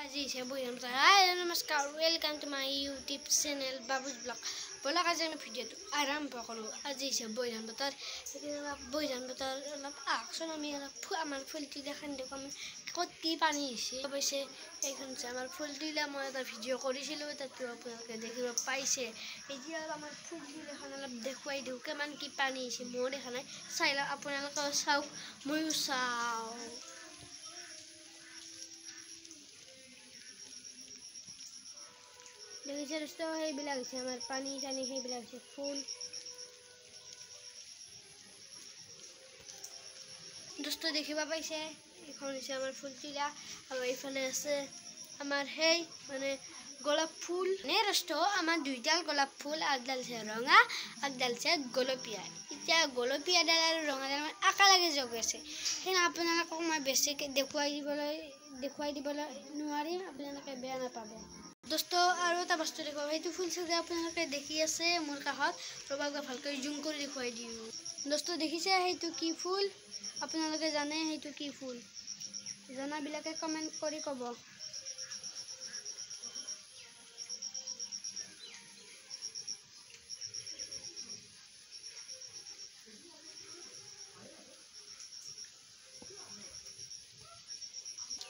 আজি হিসে বইরাম তো হাই নমস্কার welcome to my YouTube channel Babu's blog বলা কাজে আমি ভিডিওটো আরম্ভ কৰো আজি হিসে বইরাম তো অলপ আকশন আমি অলপ আমার ফুলটি দেখান দেখো আমি কত কি পানি হিসে অবশ্যই এখন যে আমার ফুলটিলা মই এটা ভিডিও কৰিছিলো তাতো আপোনালোকে দেখিব পাইছে এতিয়া আমাৰ ফুলটি এখন অলপ দেখুৱাই দিও কিমান কি পানি হিসে মই দেখা নাই চাইলা আপোনালোকে চাও ময়ো চাও দেখিছে দোস্ত সেইবিলাক হৈছে আমাৰ পানী চানী সেইবিলাক হৈছে ফুল দোস্ত দেখিব পাইছে এখন হৈছে আমাৰ ফুলটিলা আৰু এইফালে আছে আমাৰ সেই মানে গোলাপ ফুল নে দোস্ত আমাৰ দুইডাল গোলাপ ফুল আগডাল আছে ৰঙা আগডাল আছে গোলপীয়া এতিয়া গোলপীয়া ডাল আৰু ৰঙা ডাল আকা লাগে যোগ আছে হেন আপোনালোকক মই বেছিকৈ দেখুৱাই দিবলৈ নোৱাৰিম আপোনালোকে বেয়া নাপাব দোস্ত আৰু এটা বস্তু দেখুৱাব সেইটো ফুল চাগে আপোনালোকে দেখি আছে মোৰ কাষত ৰ'বা ভালকৈ জুম কৰি দেখুৱাই দিওঁ দোস্ত দেখিছে সেইটো কি ফুল আপোনালোকে জানে সেইটো কি ফুল জনাবিলাকে কমেণ্ট কৰি ক'ব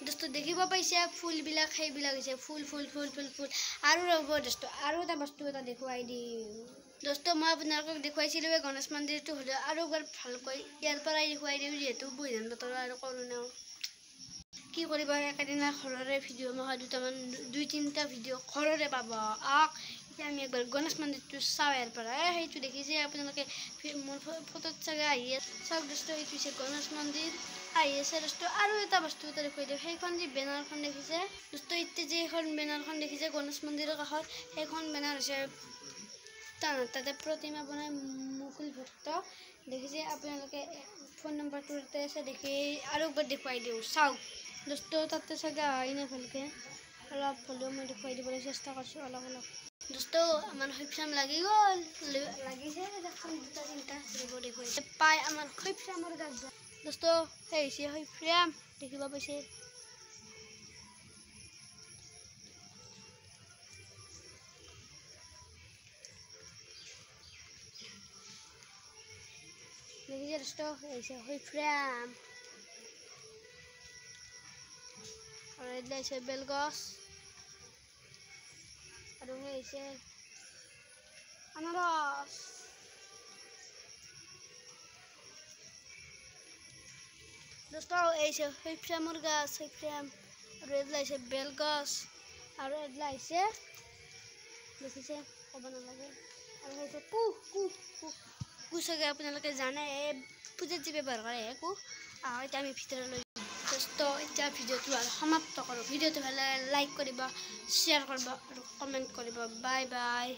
দোস্ত দেখিব পাইছে ফুলবিলাক সেইবিলাক হৈছে ফুল ফুল ফুল ফুল ফুল আৰু ৰ'ব দোস্ত আৰু এটা বস্তু এটা দেখুৱাই দিওঁ দোস্ত মই আপোনালোকক দেখুৱাইছিলোঁ গণেশ মন্দিৰটো হ'লে আৰু এবাৰ ভালকৈ ইয়াৰ পৰাই দেখুৱাই দিওঁ যিহেতু বৈধান বতৰ আৰু কৰোণাও কি কৰিব একেদিনা ঘৰৰে ভিডিঅ' মই দুই তিনিটা ভিডিঅ' ঘৰৰে পাব এতিয়া আমি একবাৰ গণেশ মন্দিৰটো চাওঁ ইয়াৰ পৰা সেইটো দেখিছে আপোনালোকে মোৰ ফটোত চাগে আহি আছে চাওক দোস্ত এইটো হৈছে গণেশ মন্দিৰ আহি আছে দোস্ত আৰু এটা বস্তু এটা দেখুৱাই দিওঁ সেইখন যি বেনাৰখন দেখিছে দোস্ত এতিয়া যে এখন বেনাৰখন দেখিছে গণেশ মন্দিৰৰ কাষত সেইখন বেনাৰ হৈছে তাতে প্ৰতিমা বনাই মুকুল ভক্ত দেখিছে আপোনালোকে ফোন নম্বৰটো তাতে আছে দেখি আৰু একবাৰ দেখুৱাই দিওঁ চাওক দোস্ত তাতে চাগে আহি নাই ভালকৈ অলপ হ'লেও মই দেখুৱাই দিবলৈ চেষ্টা কৰিছোঁ অলপ দোস্ত আমাৰ শৈফ্ৰাম লাগি গ'ল লাগিছে দেখোন দুটা তিনিটা দেখুৱাই পাই আমাৰ শৈফ্ৰামৰ গাছ দোস্ত সেই হৈছে শৈফ্ৰাম দেখিব পাইছে দেখিছে দোস্ত হৈছে শৈফ্ৰাম আৰু এইবিলাক হৈছে বেলগছ আৰু সেই হৈছে আনাৰস দোস্ত এই হৈছে শৈফ্ৰামৰ গাছ শৈফ্ৰাম আৰু এইবিলাক হৈছে বেলগছ আৰু এইবিলাক হৈছে দেখিছে ক'ব নালাগে আৰু হৈছে কু চাগে আপোনালোকে জানে এই পূজাত যি ব্যৱহাৰ কৰে কু এতিয়া আমি ভিতৰলৈ দোস্ত এতিয়া ভিডিঅ'টো আৰু সমাপ্ত কৰোঁ ভিডিঅ'টো ভাল লাগে লাইক কৰিব শ্বেয়াৰ কৰিব আৰু কমেণ্ট কৰিব বাই বাই